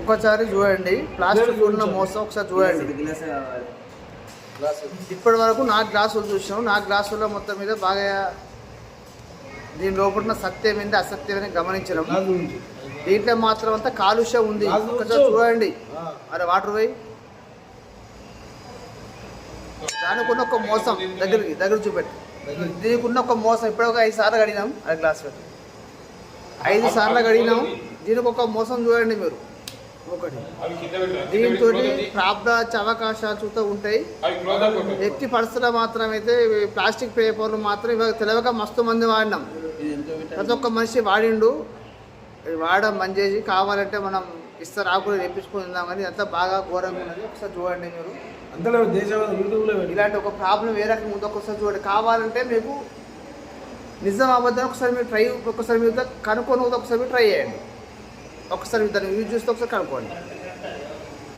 ఒకసారి చూడండి, ప్లాస్టిక్ ఉన్న మోసం ఒకసారి చూడండి. ఇప్పటి వరకు 4 గ్లాసులు చూసినాం. 4 గ్లాసుల్లో మొత్తం మీద బాగా దీని లోపల సత్యం ఏంటి అసత్యం గమనించడం. దీంట్లో మాత్రం అంతా కాలుష్యం ఉంది. ఒకసారి చూడండి. అరే వాటర్ పోయి దానికి ఉన్న ఒక మోసం దగ్గర చూపెట్టి. దీనికి ఉన్న ఒక మోసం ఇప్పుడు ఒక 5 సార్లు కడిగినాం. అది గ్లాస్ పెట్టి 5 సార్లు కడిగినాం. దీనికి ఒక మోసం చూడండి మీరు. ఒకటి దీంతో ప్రాబ్లం అవకాశాలు చూస్తూ ఉంటాయి. ఎట్టి పరిస్థితుల్లో మాత్రం అయితే ప్లాస్టిక్ పేపర్లు మాత్రం ఇవాళ తెలియక మస్తు మంది వాడినాం. ప్రతి ఒక్క మనిషి వాడిండు. వాడడం బంద్ చేసి కావాలంటే మనం ఇస్తారు ఆకులు తెప్పించుకుందాం. కానీ అంతా బాగా ఘోరంగా ఉన్నది. ఒకసారి చూడండి మీరు. అందులో యూట్యూబ్లో ఇలాంటి ఒక ప్రాబ్లం ఏ రకంగా ఉందో ఒకసారి చూడండి. కావాలంటే మీకు నిజం అబద్ధం ఒకసారి మీరు ఒకసారి మీరు కనుక్కొని ఒకసారి మీరు ట్రై చేయండి. ఒకసారి దాన్ని యూజ్ చేస్తే ఒకసారి కనుక్కోండి.